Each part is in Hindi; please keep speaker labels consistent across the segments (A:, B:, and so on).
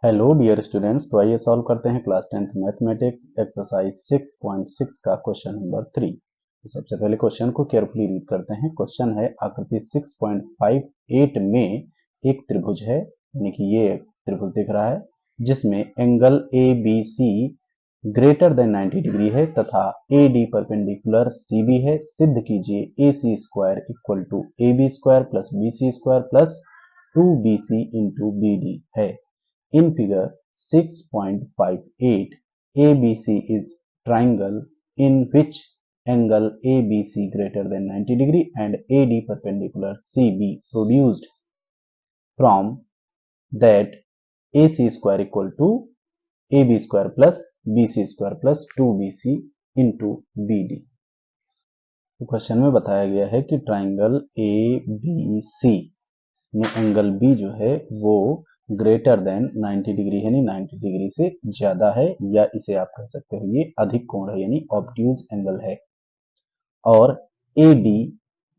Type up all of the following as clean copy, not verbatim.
A: हेलो डियर स्टूडेंट्स, तो आइए सॉल्व करते हैं क्लास 10th मैथमेटिक्स एक्सरसाइज 6.6 का क्वेश्चन नंबर 3। तो सबसे पहले क्वेश्चन को केयरफुली रीड करते हैं। क्वेश्चन है आकृति 6.58 में एक त्रिभुज है, यानी कि ये त्रिभुज दिख रहा है जिसमें angle A B C greater than 90 degree है तथा A D perpendicular C B है। सिद्ध कीजिए A C square equal to A B square plus B C square plus 2bc into B D है। In figure 6.58, ABC is triangle in which angle ABC greater than 90 degree and AD perpendicular CB produced from that AC square equal to AB square plus BC square plus 2BC into BD। तो क्वेश्चन में बताया गया है कि ट्राइंगल ABC में एंगल B जो है वो ग्रेटर देन 90 डिग्री यानी 90 डिग्री से ज्यादा है, या इसे आप कह सकते हो ये अधिक कोण है यानी ऑब्ट्यूज एंगल है। और AD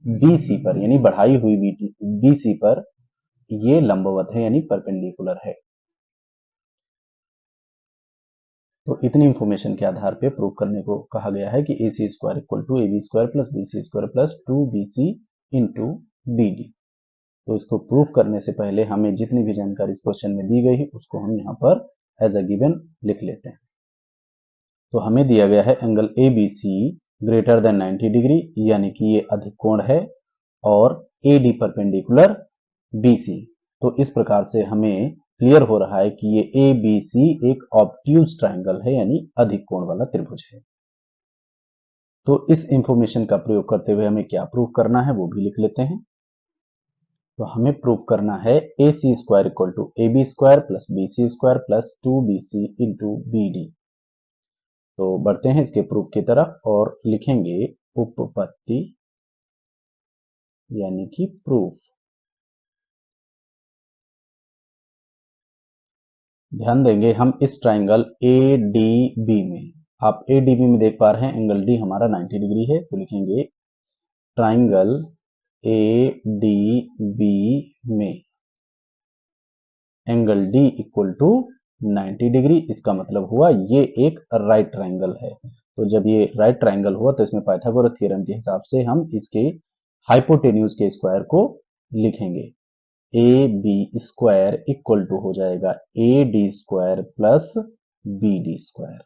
A: BC पर यानी बढ़ाई हुई BC पर ये लंबवत है यानी परपेंडिकुलर है। तो इतनी इंफॉर्मेशन के आधार पे प्रूव करने को कहा गया है कि AC square equal to AB square plus BC square plus 2BC into BD। तो इसको प्रूफ करने से पहले हमें जितनी भी जानकारी इस क्वेश्चन में दी गई है उसको हम यहाँ पर एज अ गिवन लिख लेते हैं। तो हमें दिया गया है angle ABC greater than 90 degree यानी कि ये अधिक कोण है और AD परपेंडिकुलर BC। तो इस प्रकार से हमें क्लियर हो रहा है कि ये ABC एक ऑब्ट्यूज ट्रायंगल है यानी अधिक कोण वाला त्रिभुज है। तो इस इंफॉर्मेशन का प्रयोग करते हुए हमें क्या प्रूफ करना है वो भी लिख लेते हैं। तो हमें प्रूफ करना है A C square equal to A B square plus B C square plus 2bc into B D. तो बढ़ते हैं इसके प्रूफ की तरफ और लिखेंगे उपपत्ति यानी कि प्रूफ। ध्यान देंगे हम इस ट्राइंगल ए डी बी में, आप ए डी बी में देख पा रहे हैं एंगल डी हमारा 90 डिग्री है, तो लिखेंगे ट्राइंगल ए डी बी में angle D equal to 90 degree. इसका मतलब हुआ ये एक राइट ट्रायंगल है। तो जब ये राइट ट्रायंगल हुआ तो इसमें पाइथागोरस थ्योरम के हिसाब से हम इसके हाइपोटेन्यूज के स्क्वायर को लिखेंगे। A B square equal to हो जाएगा A D square plus B D square,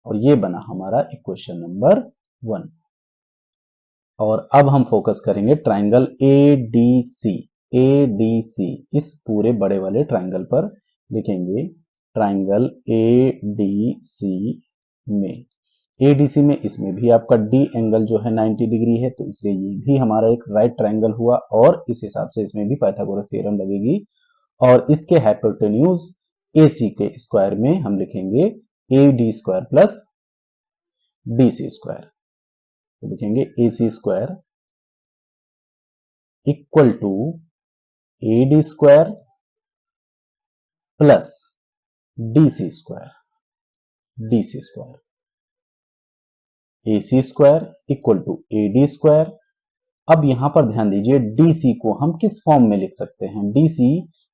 A: और ये बना हमारा इक्वेशन नंबर 1। और अब हम फोकस करेंगे ट्राइंगल ADC। ADC इस पूरे बड़े वाले ट्राइंगल पर लिखेंगे ट्राइंगल ADC में, ADC में इसमें भी आपका D एंगल जो है 90 डिग्री है, तो इसलिए ये भी हमारा एक राइट ट्राइंगल हुआ और इस हिसाब से इसमें भी पाइथागोरस थ्योरम लगेगी। और इसके हाइपोटेन्यूज AC के स्क्वायर में हम लिखेंगे AD square plus BC square. तो लिखेंगे AC square equal to AD square plus DC square, DC square AC square equal to AD square. अब यहां पर ध्यान दीजिए DC को हम किस फॉर्म में लिख सकते हैं। DC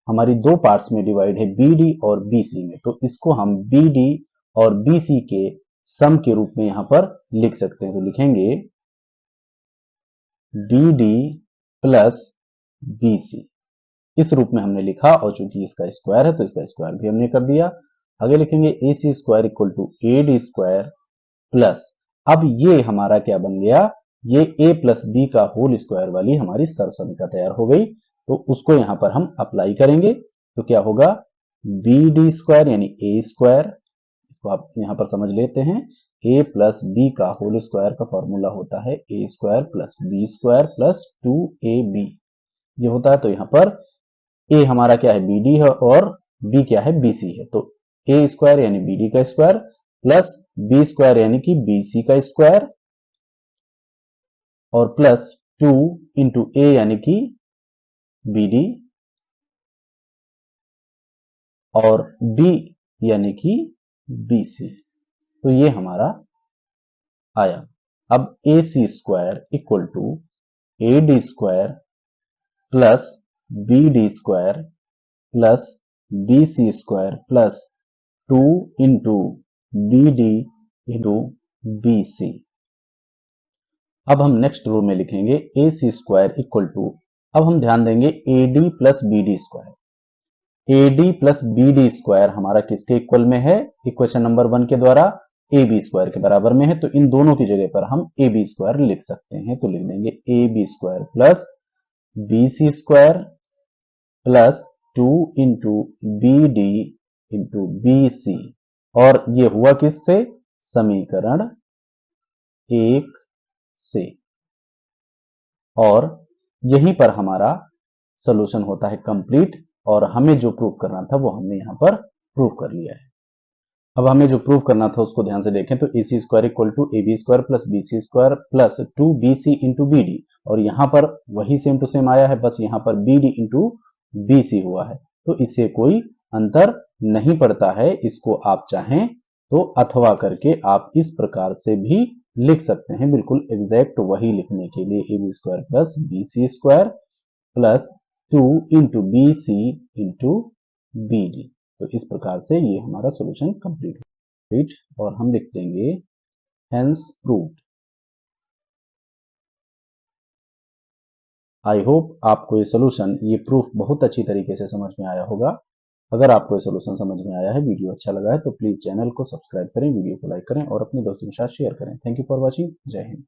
A: हमारी दो पार्ट्स में डिवाइड है, BD और BC में, तो इसको हम BD और BC के सम के रूप में यहां पर लिख सकते हैं। तो लिखेंगे BD प्लस BC, इस रूप में हमने लिखा, और चूंकि इसका स्क्वायर है तो इसका स्क्वायर भी हमने कर दिया। आगे लिखेंगे AC square equal to AD square plus, अब ये हमारा क्या बन गया, ये A प्लस बी का होल स्क्वायर वाली हमारी सर्वसमीकरण तैयार हो गई। तो उसको यहां पर हम अप्लाई करेंगे, तो क्या होगा BD स्क्वायर यानी A स्क्वायर, इसको आप यहां पर समझ लेते हैं, A प्लस बी का होल स्क्वायर का फॉर्मूला होता है A square plus B square plus 2AB, ये होता है। तो यहां पर ए हमारा क्या है BD है और B क्या है BC है, तो A स्क्वायर यानी BD का स्क्वायर प्लस B स्क्वायर यानी कि BC का स्क्वायर और प्लस 2 इंटू A यानी कि BD और B यानी कि BC। तो ये हमारा आया। अब AC square equal to AD square plus BD square plus B C square plus 2 into B D into B C. अब हम नेक्स्ट रो में लिखेंगे A C square equal to, अब हम ध्यान देंगे A D plus B D square. A D plus B D square हमारा किसके इक्वल में है, इक्वेशन नंबर 1 के द्वारा ए बी स्क्वायर के बराबर में है, तो इन दोनों की जगह पर हम ए बी स्क्वायर लिख सकते हैं। तो लिख देंगे A B square plus B C square plus 2 into B D into B C, और ये हुआ किससे, समीकरण 1 से। और यहीं पर हमारा सॉल्यूशन होता है कंप्लीट, और हमें जो प्रूव करना था वो हमने यहां पर प्रूव कर लिया है। अब हमें जो प्रूव करना था उसको ध्यान से देखें, तो A C square equal to A B square plus B C square plus 2 B C into B D, और यहां पर वही सेम टू सेम आया है, बस यहां पर B D into B C हुआ है, तो इससे कोई अंतर नहीं पड़ता है। इसको आप चाहें तो अथवा करके आप इस प्रकार से भी लिख सकते हैं, बिल्कुल एग्जैक्ट वही लिखने के लिए A B square plus B C square plus 2 into B C into B D. तो इस प्रकार से ये हमारा सॉल्यूशन कंप्लीट, और हम लिख देंगे हेंस प्रूव्ड। आई होप आपको ये सॉल्यूशन, ये प्रूफ बहुत अच्छी तरीके से समझ में आया होगा। अगर आपको ये सॉल्यूशन समझ में आया है, वीडियो अच्छा लगा है, तो प्लीज चैनल को सब्सक्राइब करें, वीडियो को लाइक करें और अपने दोस्तों के साथ शेयर करें। Thank you for watching. जय हिंद।